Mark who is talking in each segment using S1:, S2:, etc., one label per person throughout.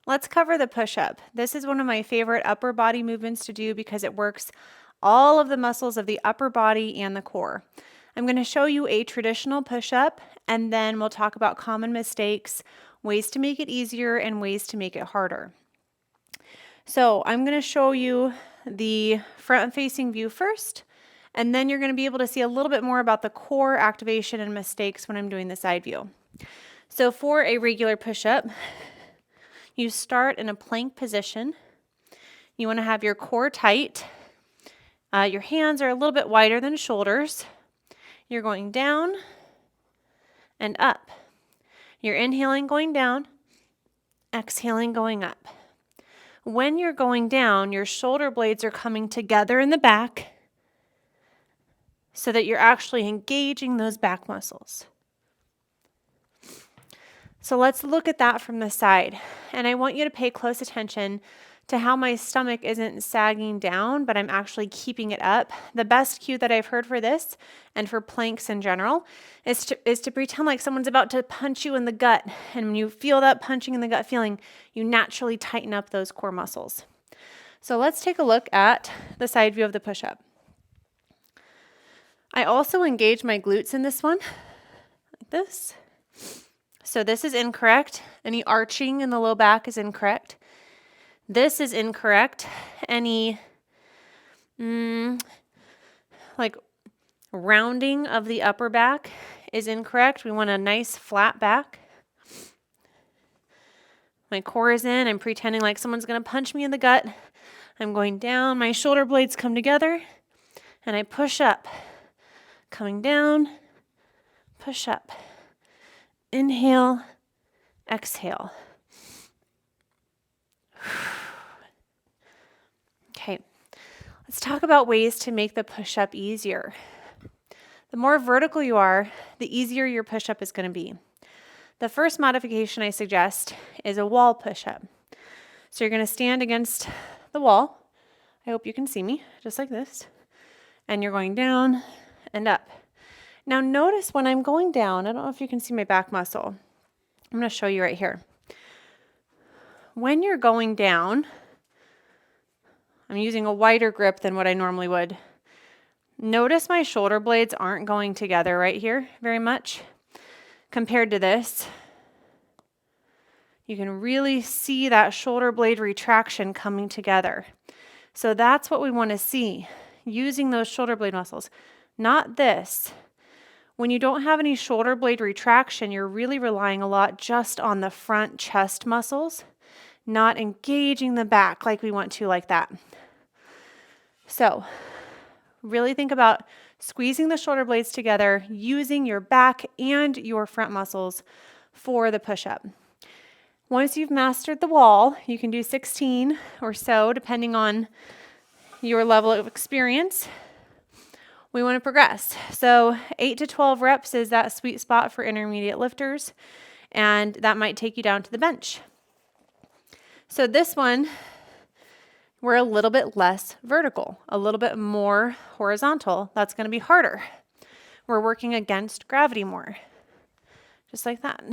S1: Let's cover the push-up. This is one of my favorite upper body movements to do because it works all of the muscles of the upper body and the core. I'm going to show you a traditional push-up, and then we'll talk about common mistakes, ways to make it easier, and ways to make it harder. So I'm going to show you the front-facing view first, and then you're going to be able to see a little bit more about the core activation and mistakes when I'm doing the side view. So for a regular push-up, you start in a plank position. You want to have your core tight. Your hands are a little bit wider than shoulders. You're going down and up. You're inhaling, going down, exhaling, going up. When you're going down, your shoulder blades are coming together in the back so that you're actually engaging those back muscles. So let's look at that from the side. And I want you to pay close attention to how my stomach isn't sagging down, but I'm actually keeping it up. The best cue that I've heard for this, and for planks in general, is to pretend like someone's about to punch you in the gut. And when you feel that punching in the gut feeling, you naturally tighten up those core muscles. So let's take a look at the side view of the push-up. I also engage my glutes in this one, like this. So this is incorrect. Any arching in the low back is incorrect. This is incorrect. Any like rounding of the upper back is incorrect. We want a nice flat back. My core is in. I'm pretending like someone's going to punch me in the gut. I'm going down. My shoulder blades come together and I push up. Coming down, push up. Inhale, exhale. Okay, let's talk about ways to make the push-up easier. The more vertical you are, the easier your push-up is going to be. The first modification I suggest is a wall push-up. So you're going to stand against the wall. I hope you can see me, just like this. And you're going down and up. Now notice when I'm going down, I don't know if you can see my back muscle. I'm going to show you right here. When you're going down, I'm using a wider grip than what I normally would. Notice my shoulder blades aren't going together right here very much compared to this. You can really see that shoulder blade retraction coming together. So that's what we want to see, using those shoulder blade muscles, not this. When you don't have any shoulder blade retraction, you're really relying a lot just on the front chest muscles, not engaging the back like we want to, like that. So really think about squeezing the shoulder blades together, using your back and your front muscles for the push-up. Once you've mastered the wall, you can do 16 or so, depending on your level of experience. We want to progress. So 8 to 12 reps is that sweet spot for intermediate lifters, and that might take you down to the bench. So this one, we're a little bit less vertical, a little bit more horizontal. That's going to be harder. We're working against gravity more, just like that.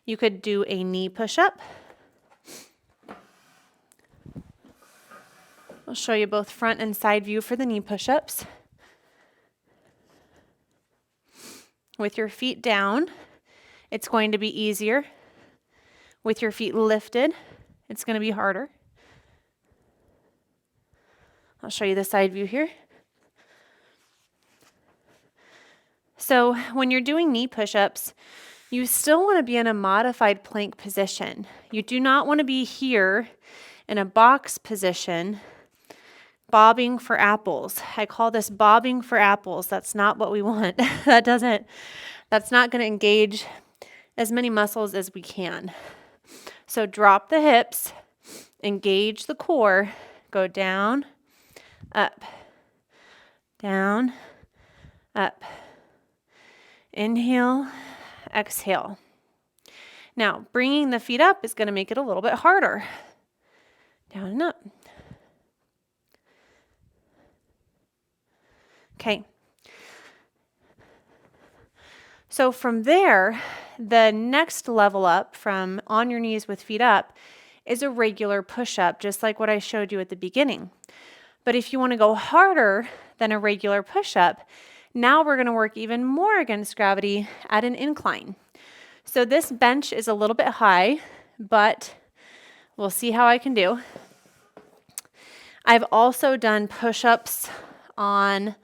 S1: You could do a knee push-up. I'll show you both front and side view for the knee push-ups. With your feet down, it's going to be easier. With your feet lifted, it's going to be harder. I'll show you the side view here. So when you're doing knee push-ups, you still want to be in a modified plank position. You do not want to be here in a box position, bobbing for apples. I call this bobbing for apples. That's not what we want. That's not going to engage as many muscles as we can. So drop the hips, engage the core, go down, up, down, up. Inhale, exhale. Now, bringing the feet up is going to make it a little bit harder. Down and up. Okay. So from there, the next level up from on your knees with feet up is a regular push-up, just like what I showed you at the beginning. But if you want to go harder than a regular push-up, now we're going to work even more against gravity at an incline. So this bench is a little bit high, but we'll see how I can do. I've also done push-ups on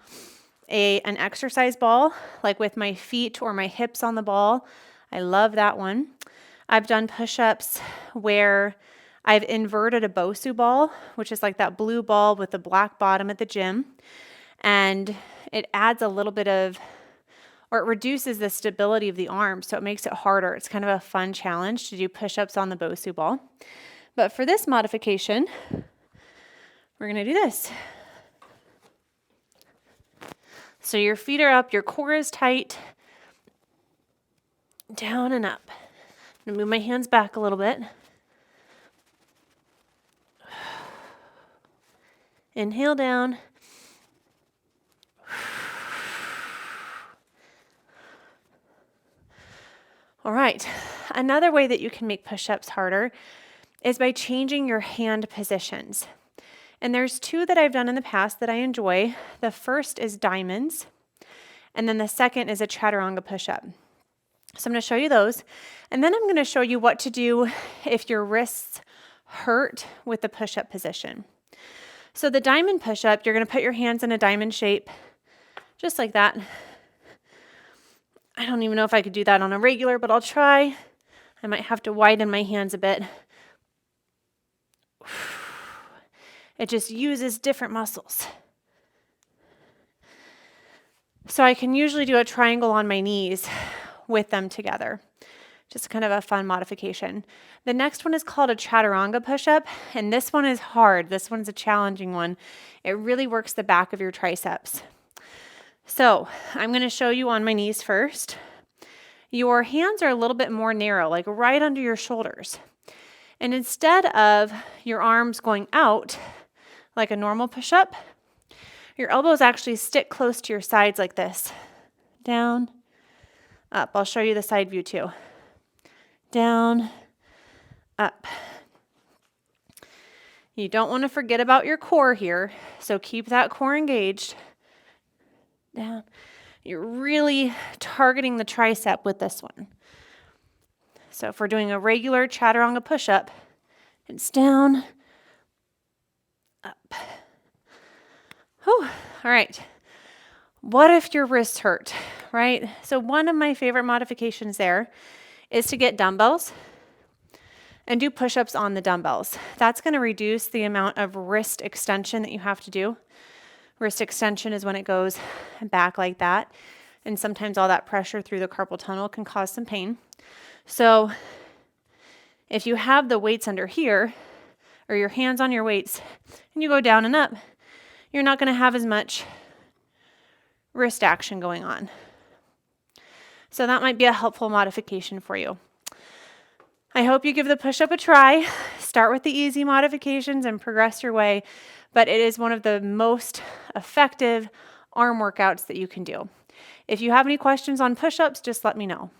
S1: an exercise ball, like with my feet or my hips on the ball. I love that one. I've done push-ups where I've inverted a BOSU ball, which is like that blue ball with the black bottom at the gym. And it adds a little bit of, or it reduces the stability of the arm, so it makes it harder. It's kind of a fun challenge to do push-ups on the BOSU ball. But for this modification, we're gonna do this. So your feet are up, your core is tight, down and up. I'm gonna move my hands back a little bit. Inhale down. All right, another way that you can make push-ups harder is by changing your hand positions. And there's two that I've done in the past that I enjoy. The first is diamonds, and then the second is a chaturanga push-up. So I'm going to show you those, and then I'm going to show you what to do if your wrists hurt with the push-up position. So the diamond push-up, you're going to put your hands in a diamond shape, just like that. I don't even know if I could do that on a regular, but I'll try. I might have to widen my hands a bit. It just uses different muscles. So I can usually do a triangle on my knees with them together. Just kind of a fun modification. The next one is called a chaturanga push-up, and this one is hard. This one's a challenging one. It really works the back of your triceps. So I'm going to show you on my knees first. Your hands are a little bit more narrow, like right under your shoulders. And instead of your arms going out like a normal push-up, your elbows actually stick close to your sides like this. Down, up. I'll show you the side view too. Down, up. You don't want to forget about your core here, so keep that core engaged. Down. You're really targeting the tricep with this one. So if we're doing a regular chaturanga push-up, it's down, up. Whew. All right. What if your wrists hurt, right? So one of my favorite modifications there is to get dumbbells and do push-ups on the dumbbells. That's going to reduce the amount of wrist extension that you have to do. Wrist extension is when it goes back like that, and sometimes all that pressure through the carpal tunnel can cause some pain. So if you have the weights under here, or your hands on your weights, and you go down and up, you're not going to have as much wrist action going on. So that might be a helpful modification for you. I hope you give the push-up a try. Start with the easy modifications and progress your way, but it is one of the most effective arm workouts that you can do. If you have any questions on push-ups, just let me know.